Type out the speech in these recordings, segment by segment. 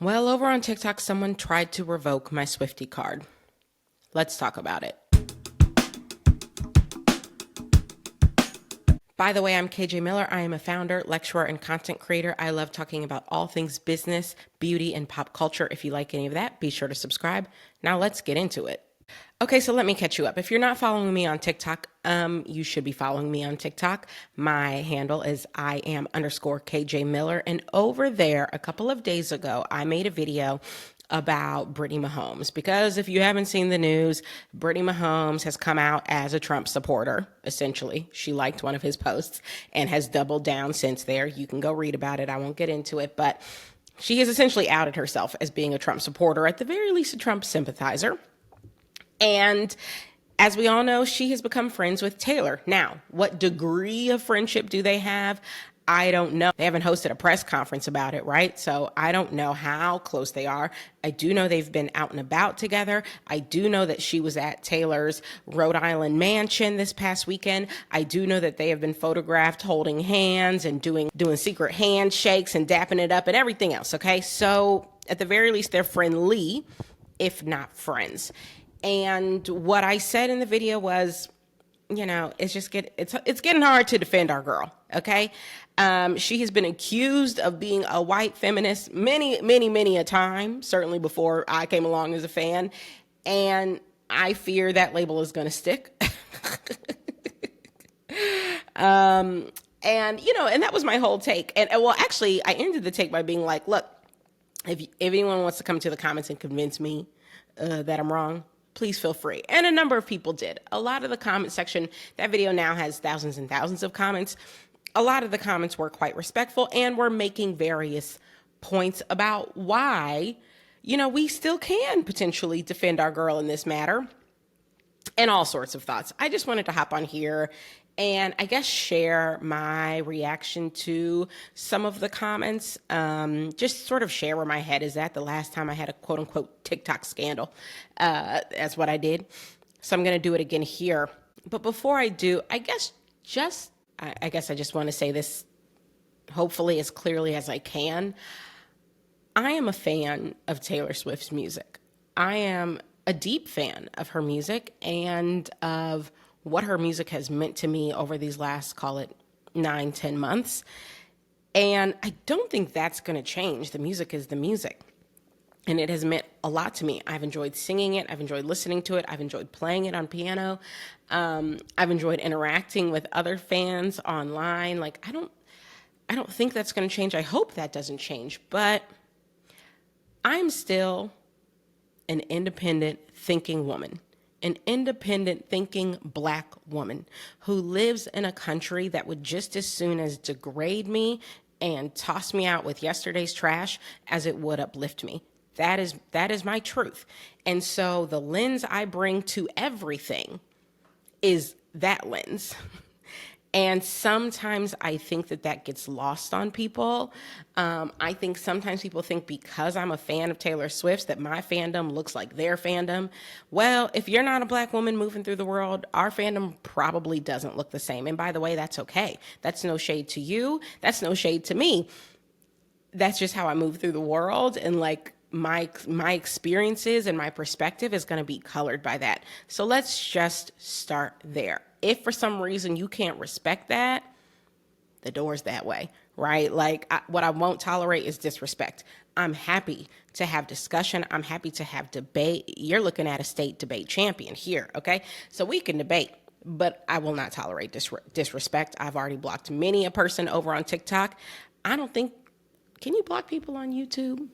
Well, over on TikTok, someone tried to revoke my Swiftie card. Let's talk about it. By the way, I'm KJ Miller. I am a founder, lecturer, and content creator. I love talking about all things business, beauty, and pop culture. If you like any of that, be sure to subscribe. Now let's get into it. Okay, so let me catch you up. If you're not following me on TikTok, you should be following me on TikTok. My handle is @KJ Miller. And over there, a couple of days ago, I made a video about Brittany Mahomes, because if you haven't seen the news, Brittany Mahomes has come out as a Trump supporter. Essentially, she liked one of his posts and has doubled down since there. You can go read about it. I won't get into it, but she has essentially outed herself as being a Trump supporter, at the very least a Trump sympathizer. And as we all know, she has become friends with Taylor. Now, what degree of friendship do they have? I don't know. They haven't hosted a press conference about it, right? So I don't know how close they are. I do know they've been out and about together. I do know that she was at Taylor's Rhode Island mansion this past weekend. I do know that they have been photographed holding hands and doing secret handshakes and dapping it up and everything else, okay? So at the very least, they're friendly, if not friends. And what I said in the video was, you know, it's getting hard to defend our girl, okay? She has been accused of being a white feminist many a time, certainly before I came along as a fan, and I fear that label is going to stick. And that was my whole take. And well, actually, I ended the take by being like, look, if anyone wants to come to the comments and convince me that I'm wrong, please feel free. And a number of people did. A lot of the comment section, that video now has thousands and thousands of comments. A lot of the comments were quite respectful and were making various points about why, we still can potentially defend our girl in this matter, and all sorts of thoughts. I just wanted to hop on here and I guess share my reaction to some of the comments, just sort of share where my head is at. The last time I had a quote unquote TikTok scandal, that's what I did. So I'm going to do it again here. But before I do, I guess I just want to say this, hopefully as clearly as I can. I am a fan of Taylor Swift's music. I am a deep fan of her music and of what her music has meant to me over these last, call it 9-10 months. And I don't think that's going to change. The music is the music. And it has meant a lot to me. I've enjoyed singing it. I've enjoyed listening to it. I've enjoyed playing it on piano. I've enjoyed interacting with other fans online. Like, I don't think that's going to change. I hope that doesn't change. But I'm still an independent thinking woman, an independent thinking Black woman who lives in a country that would just as soon as degrade me and toss me out with yesterday's trash as it would uplift me. That is my truth. And so the lens I bring to everything is that lens. And sometimes I think that gets lost on people. I think sometimes people think because I'm a fan of Taylor Swift's that my fandom looks like their fandom. Well, if you're not a Black woman moving through the world, our fandom probably doesn't look the same. And by the way, that's okay. That's no shade to you. That's no shade to me. That's just how I move through the world. And like, my experiences and my perspective is going to be colored by that. So let's just start there. If for some reason you can't respect that, the door's that way, right? Like, what I won't tolerate is disrespect. I'm happy to have discussion. I'm happy to have debate. You're looking at a state debate champion here, okay? So we can debate, but I will not tolerate disrespect. I've already blocked many a person over on TikTok. Can you block people on YouTube?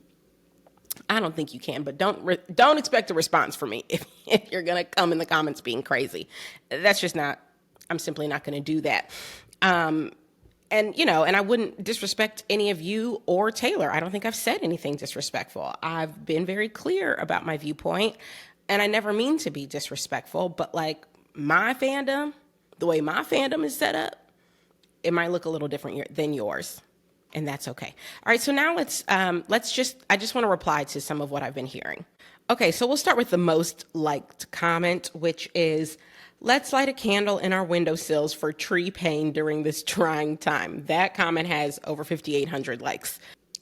I don't think you can, but don't expect a response from me if you're going to come in the comments being crazy. That's just not, I'm simply not going to do that. And I wouldn't disrespect any of you or Taylor. I don't think I've said anything disrespectful. I've been very clear about my viewpoint, and I never mean to be disrespectful, but like my fandom, the way my fandom is set up, it might look a little different than yours. And that's okay. All right, so now I just want to reply to some of what I've been hearing. Okay, so we'll start with the most liked comment, which is, let's light a candle in our windowsills for tree pain during this trying time. That comment has over 5,800 likes.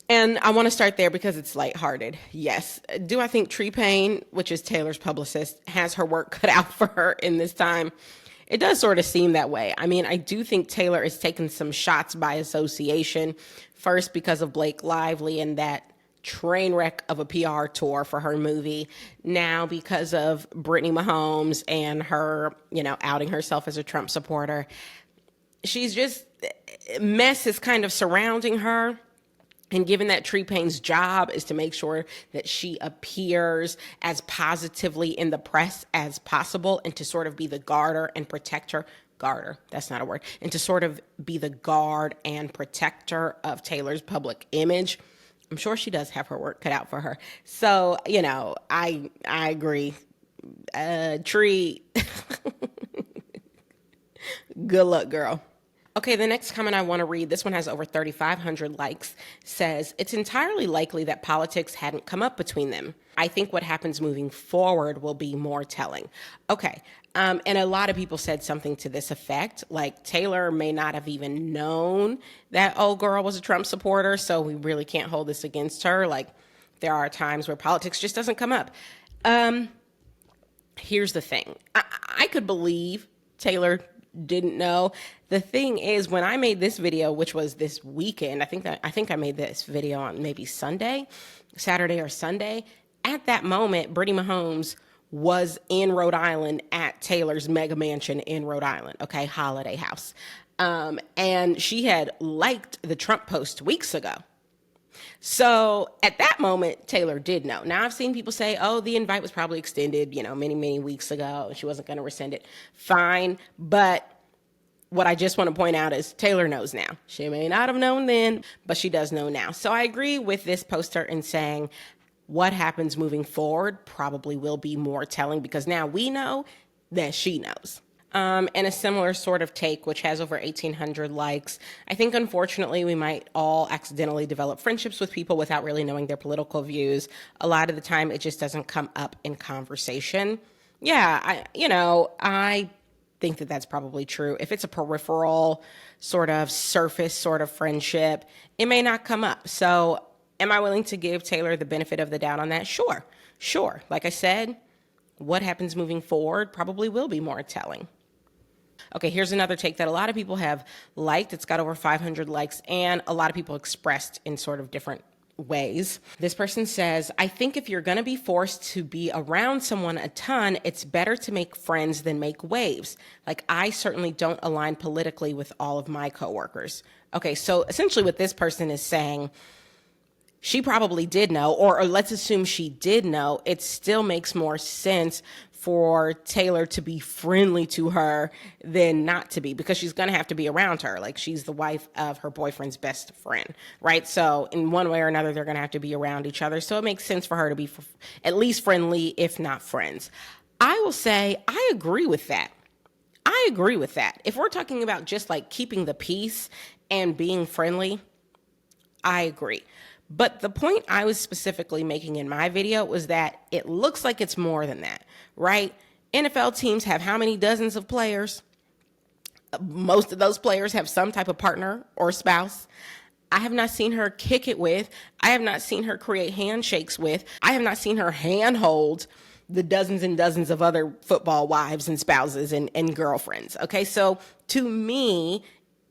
And I want to start there because it's lighthearted. Yes. Do I think Tree Payne, which is Taylor's publicist, has her work cut out for her in this time? It does sort of seem that way. I mean, I do think Taylor is taking some shots by association. First, because of Blake Lively and that train wreck of a PR tour for her movie. Now, because of Brittany Mahomes and her, outing herself as a Trump supporter. She's just, mess is kind of surrounding her. And given that Tree Payne's job is to make sure that she appears as positively in the press as possible and to sort of be the guarder and protector, that's not a word, and to sort of be the guard and protector of Taylor's public image, I'm sure she does have her work cut out for her. So, I agree. Tree, good luck, girl. Okay, the next comment I want to read, this one has over 3,500 likes, says, it's entirely likely that politics hadn't come up between them. I think what happens moving forward will be more telling. Okay, and a lot of people said something to this effect, like Taylor may not have even known that old girl was a Trump supporter, so we really can't hold this against her. Like, there are times where politics just doesn't come up. Here's the thing. I could believe Taylor didn't know. The thing is, when I made this video, which was this weekend, I think I made this video on maybe Saturday or Sunday. At that moment, Brittany Mahomes was in Rhode Island at Taylor's mega mansion in Rhode Island, okay, Holiday House. And she had liked the Trump post weeks ago. So at that moment, Taylor did know. Now I've seen people say, oh, the invite was probably extended, many, many weeks ago, and she wasn't going to rescind it. Fine. But what I just want to point out is Taylor knows now. She may not have known then, but she does know now. So I agree with this poster in saying what happens moving forward probably will be more telling because now we know that she knows. And a similar sort of take, which has over 1,800 likes. I think, unfortunately, we might all accidentally develop friendships with people without really knowing their political views. A lot of the time, it just doesn't come up in conversation. Yeah, I think that that's probably true. If it's a peripheral sort of surface sort of friendship, it may not come up. So am I willing to give Taylor the benefit of the doubt on that? Sure. Like I said, what happens moving forward probably will be more telling. Okay, here's another take that a lot of people have liked. It's got over 500 likes, and a lot of people expressed in sort of different ways. This person says, I think if you're going to be forced to be around someone a ton, it's better to make friends than make waves. Like, I certainly don't align politically with all of my coworkers. Okay, so essentially what this person is saying, she probably did know, or let's assume she did know, it still makes more sense for Taylor to be friendly to her than not to be, because she's going to have to be around her. Like, she's the wife of her boyfriend's best friend, right? So in one way or another, they're going to have to be around each other. So it makes sense for her to be at least friendly, if not friends. I will say, I agree with that. If we're talking about just like keeping the peace and being friendly, I agree. But the point I was specifically making in my video was that it looks like it's more than that, right? NFL teams have how many dozens of players? Most of those players have some type of partner or spouse. I have not seen her kick it with. I have not seen her create handshakes with. I have not seen her handhold the dozens and dozens of other football wives and spouses and girlfriends. Okay, so to me,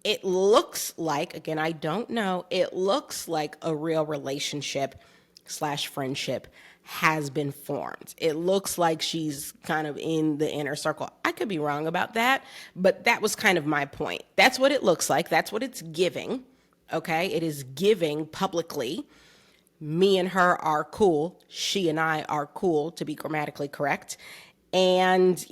it looks like, again, I don't know, it looks like a real relationship / friendship has been formed. It looks like she's kind of in the inner circle. I could be wrong about that, but that was kind of my point. That's what it looks like. That's what it's giving, okay? It is giving publicly. Me and her are cool. She and I are cool, to be grammatically correct. And,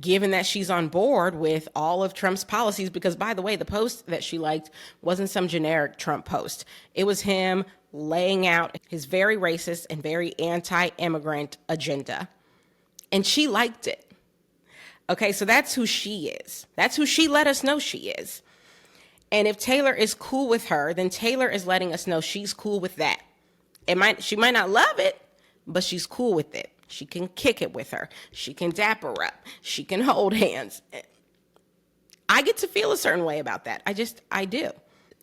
given that she's on board with all of Trump's policies, because by the way, the post that she liked wasn't some generic Trump post. It was him laying out his very racist and very anti-immigrant agenda. And she liked it. Okay, so that's who she is. That's who she let us know she is. And if Taylor is cool with her, then Taylor is letting us know she's cool with that. She might not love it, but she's cool with it. She can kick it with her. She can dap her up. She can hold hands. I get to feel a certain way about that. I do.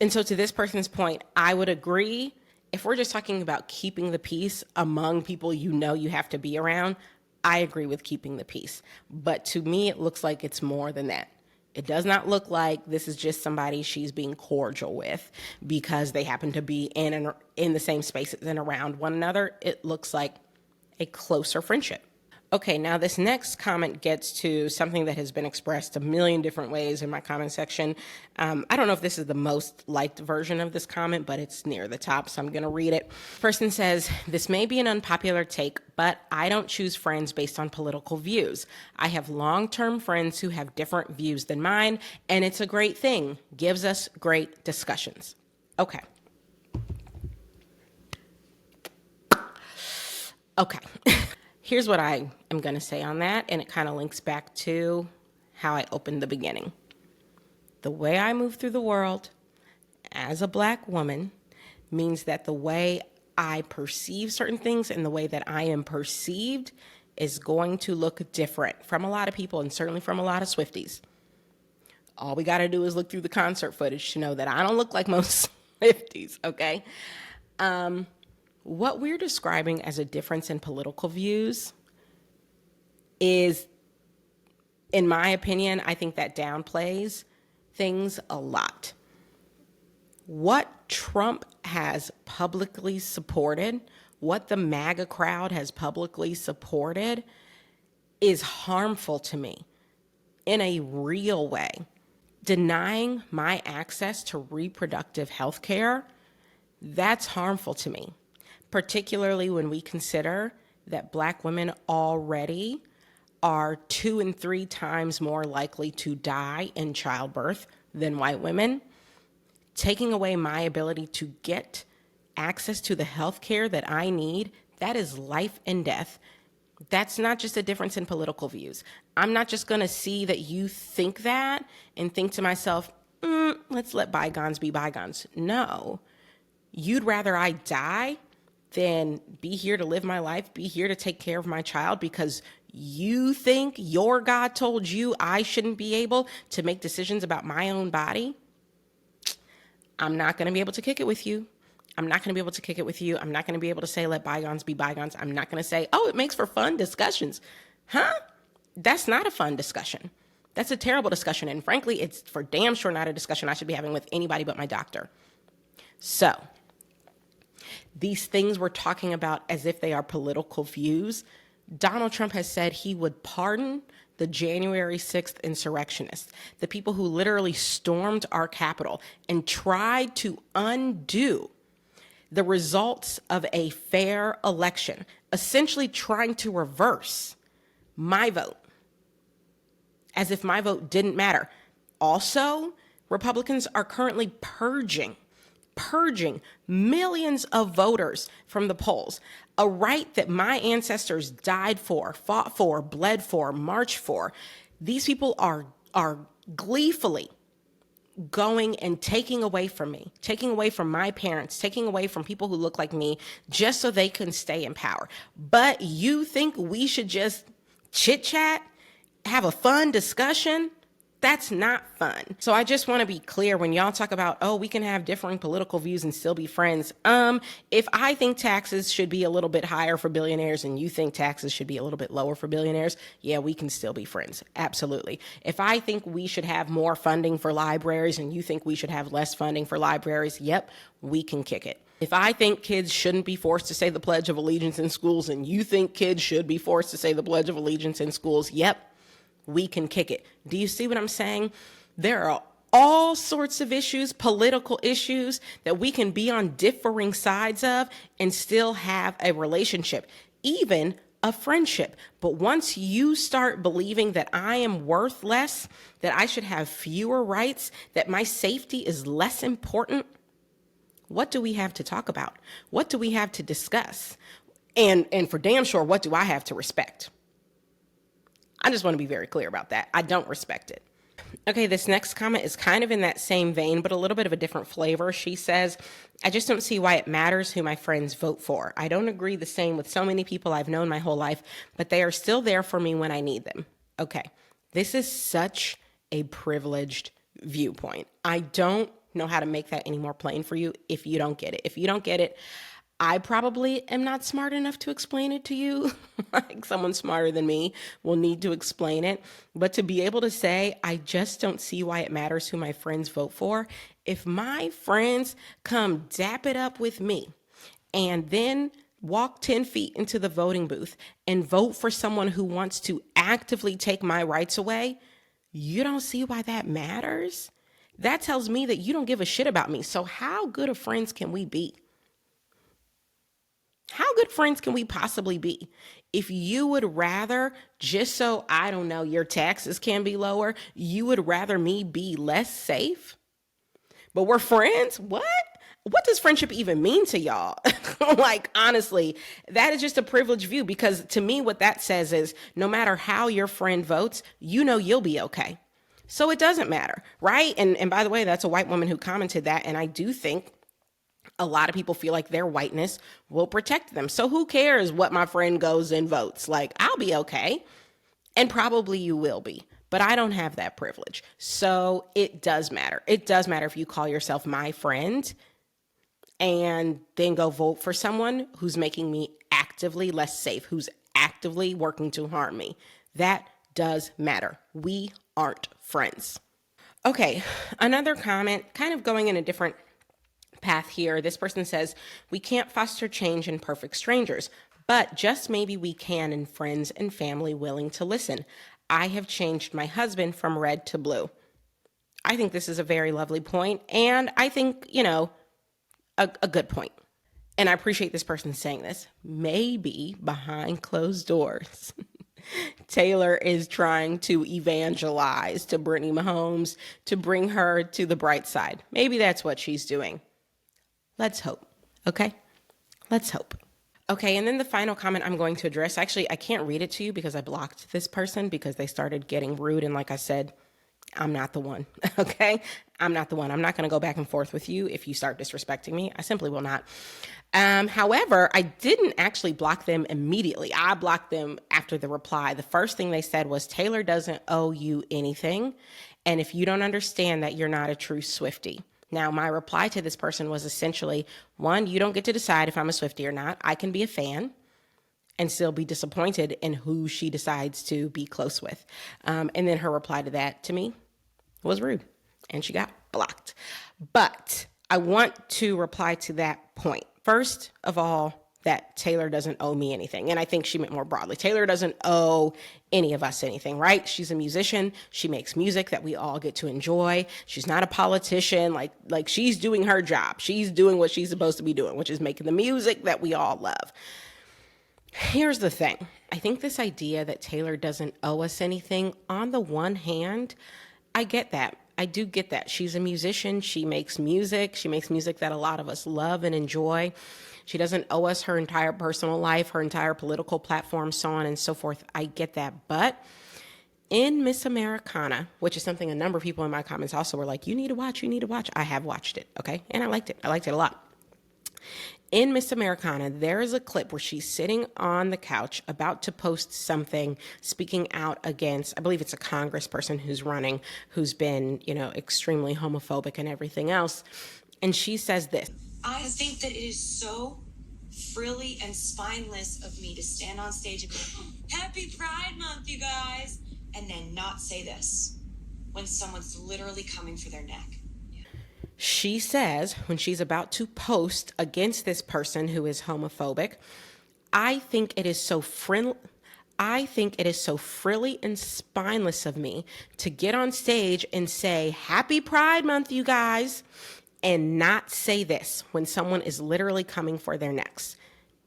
And so to this person's point, I would agree If we're just talking about keeping the peace among people you know you have to be around, I agree with keeping the peace. But to me, it looks like it's more than that. It does not look like this is just somebody she's being cordial with because they happen to be in the same spaces and around one another. It looks like a closer friendship. Okay, now this next comment gets to something that has been expressed a million different ways in my comment section. I don't know if this is the most liked version of this comment, but it's near the top, so I'm going to read it. Person says, this may be an unpopular take, but I don't choose friends based on political views. I have long-term friends who have different views than mine, and it's a great thing. Gives us great discussions. Okay. Okay. Here's what I am going to say on that, and it kind of links back to how I opened the beginning. The way I move through the world as a Black woman means that the way I perceive certain things and the way that I am perceived is going to look different from a lot of people and certainly from a lot of Swifties. All we got to do is look through the concert footage to know that I don't look like most Swifties, okay? What we're describing as a difference in political views is, in my opinion, I think that downplays things a lot. What Trump has publicly supported, what the MAGA crowd has publicly supported, is harmful to me in a real way. Denying my access to reproductive health care, that's harmful to me. Particularly when we consider that Black women already are 2 and 3 times more likely to die in childbirth than white women. Taking away my ability to get access to the health care that I need, that is life and death. That's not just a difference in political views. I'm not just going to see that you think that and think to myself, let's let bygones be bygones. No, you'd rather I die than be here to live my life, be here to take care of my child because you think your God told you I shouldn't be able to make decisions about my own body. I'm not going to be able to kick it with you. I'm not going to be able to kick it with you. I'm not going to be able to say, let bygones be bygones. I'm not going to say, oh, it makes for fun discussions. Huh? That's not a fun discussion. That's a terrible discussion. And frankly, it's for damn sure not a discussion I should be having with anybody but my doctor. So, these things we're talking about as if they are political views, Donald Trump has said he would pardon the January 6th insurrectionists, the people who literally stormed our Capitol and tried to undo the results of a fair election, essentially trying to reverse my vote, as if my vote didn't matter. Also, Republicans are currently purging millions of voters from the polls, a right that my ancestors died for, fought for, bled for, marched for. These people are gleefully going and taking away from me, taking away from my parents, taking away from people who look like me just so they can stay in power. But you think we should just chit chat, have a fun discussion? That's not fun. So I just want to be clear when y'all talk about, oh, we can have differing political views and still be friends. If I think taxes should be a little bit higher for billionaires and you think taxes should be a little bit lower for billionaires, yeah, we can still be friends. Absolutely. If I think we should have more funding for libraries and you think we should have less funding for libraries, yep, we can kick it. If I think kids shouldn't be forced to say the Pledge of Allegiance in schools and you think kids should be forced to say the Pledge of Allegiance in schools, yep, we can kick it. Do you see what I'm saying? There are all sorts of issues, political issues, that we can be on differing sides of and still have a relationship, even a friendship. But once you start believing that I am worth less, that I should have fewer rights, that my safety is less important, what do we have to talk about? What do we have to discuss? And for damn sure, what do I have to respect? I just want to be very clear about that. I don't respect it. Okay, this next comment is kind of in that same vein, but a little bit of a different flavor. She says, I just don't see why it matters who my friends vote for. I don't agree the same with so many people I've known my whole life, but they are still there for me when I need them. Okay, this is such a privileged viewpoint. I don't know how to make that any more plain for you if you don't get it. If you don't get it, I probably am not smart enough to explain it to you. Like someone smarter than me will need to explain it. But to be able to say, I just don't see why it matters who my friends vote for. If my friends come dap it up with me and then walk 10 feet into the voting booth and vote for someone who wants to actively take my rights away, you don't see why that matters? That tells me that you don't give a shit about me. So how good of friends can we be? How good friends can we possibly be? If you would rather, just so, I don't know, your taxes can be lower, you would rather me be less safe? But we're friends? What? What does friendship even mean to y'all? Like, honestly, that is just a privileged view, because to me, what that says is no matter how your friend votes, you know you'll be okay. So it doesn't matter, right? And by the way, that's a white woman who commented that. And I do think a lot of people feel like their whiteness will protect them. So who cares what my friend goes and votes? Like, I'll be okay. And probably you will be. But I don't have that privilege. So it does matter. It does matter if you call yourself my friend and then go vote for someone who's making me actively less safe, who's actively working to harm me. That does matter. We aren't friends. Okay, another comment, kind of going in a different path here. This person says, we can't foster change in perfect strangers, but just maybe we can in friends and family willing to listen. I have changed my husband from red to blue. I think this is a very lovely point, and I think, a good point. And I appreciate this person saying this. Maybe behind closed doors, Taylor is trying to evangelize to Brittany Mahomes to bring her to the bright side. Maybe that's what she's doing. Let's hope. Okay? Let's hope. Okay, and then the final comment I'm going to address, actually, I can't read it to you because I blocked this person because they started getting rude. And like I said, I'm not the one, okay? I'm not the one. I'm not going to go back and forth with you if you start disrespecting me. I simply will not. However, I didn't actually block them immediately. I blocked them after the reply. The first thing they said was, Taylor doesn't owe you anything. And if you don't understand that, you're not a true Swiftie. Now, my reply to this person was essentially, one, you don't get to decide if I'm a Swiftie or not. I can be a fan and still be disappointed in who she decides to be close with. And then her reply to that to me was rude, and she got blocked. But I want to reply to that point. First of all, that Taylor doesn't owe me anything. And I think she meant more broadly. Taylor doesn't owe any of us anything, right? She's a musician. She makes music that we all get to enjoy. She's not a politician. Like she's doing her job. She's doing what she's supposed to be doing, which is making the music that we all love. Here's the thing. I think this idea that Taylor doesn't owe us anything, on the one hand, I get that. I do get that. She's a musician. She makes music. She makes music that a lot of us love and enjoy. She doesn't owe us her entire personal life, her entire political platform, so on and so forth. I get that. But in Miss Americana, which is something a number of people in my comments also were like, you need to watch. I have watched it, okay? And I liked it. I liked it a lot. In Miss Americana, there is a clip where she's sitting on the couch about to post something speaking out against, I believe it's a congressperson who's running, who's been, extremely homophobic and everything else. And she says this. I think that it is so frilly and spineless of me to stand on stage and go, Happy Pride Month, you guys, and then not say this when someone's literally coming for their neck. She says when she's about to post against this person who is homophobic, I think it is so frilly and spineless of me to get on stage and say, Happy Pride Month, you guys, and not say this when someone is literally coming for their necks.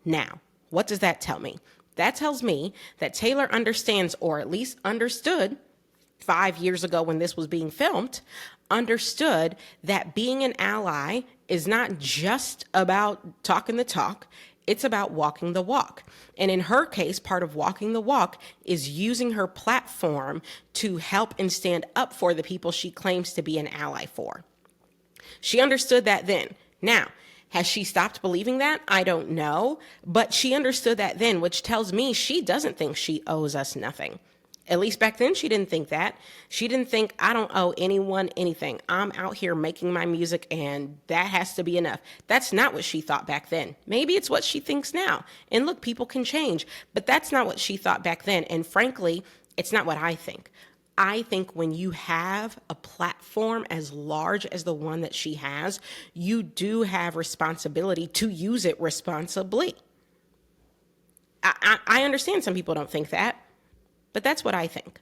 Now, what does that tell me? That tells me that Taylor understands, or at least understood 5 years ago when this was being filmed, understood that being an ally is not just about talking the talk, it's about walking the walk. And in her case, part of walking the walk is using her platform to help and stand up for the people she claims to be an ally for. She understood that then. Now, has she stopped believing that? I don't know. But she understood that then, which tells me she doesn't think she owes us nothing. At least back then, she didn't think that. She didn't think, I don't owe anyone anything. I'm out here making my music and that has to be enough. That's not what she thought back then. Maybe it's what she thinks now. And look, people can change, but that's not what she thought back then. And frankly, it's not what I think. I think when you have a platform as large as the one that she has, you do have responsibility to use it responsibly. I understand some people don't think that, but that's what I think.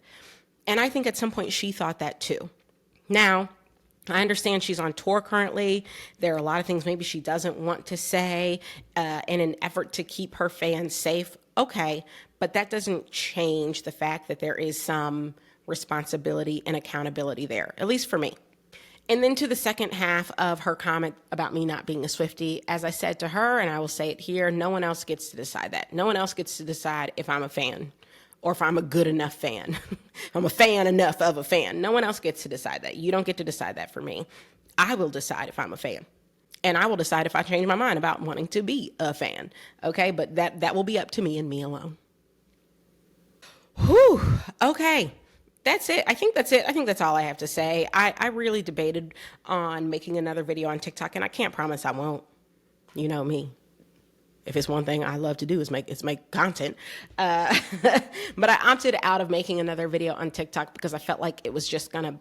And I think at some point she thought that too. Now, I understand she's on tour currently. There are a lot of things maybe she doesn't want to say in an effort to keep her fans safe. Okay, but that doesn't change the fact that there is some responsibility and accountability there, at least for me. And then to the second half of her comment about me not being a Swiftie, as I said to her, and I will say it here, no one else gets to decide that. No one else gets to decide if I'm a fan or if I'm a good enough fan. I'm a fan enough of a fan. No one else gets to decide that. You don't get to decide that for me. I will decide if I'm a fan. And I will decide if I change my mind about wanting to be a fan. Okay, but that will be up to me and me alone. Whew, okay. That's it. I think that's it. I think that's all I have to say. I really debated on making another video on TikTok, and I can't promise I won't. You know me. If it's one thing I love to do is make content. But I opted out of making another video on TikTok because I felt like it was just going to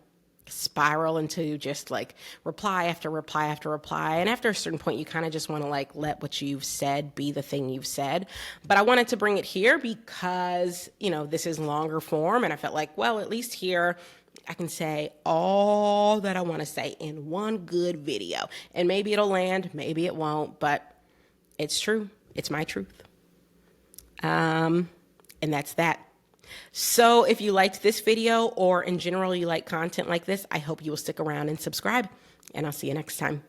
spiral into just like reply after reply after reply. And after a certain point, you kind of just want to like let what you've said be the thing you've said. But I wanted to bring it here because, you know, this is longer form. And I felt like, well, at least here I can say all that I want to say in one good video. And maybe it'll land, maybe it won't, but it's true. It's my truth. And that's that. So if you liked this video or in general you like content like this, I hope you will stick around and subscribe, and I'll see you next time.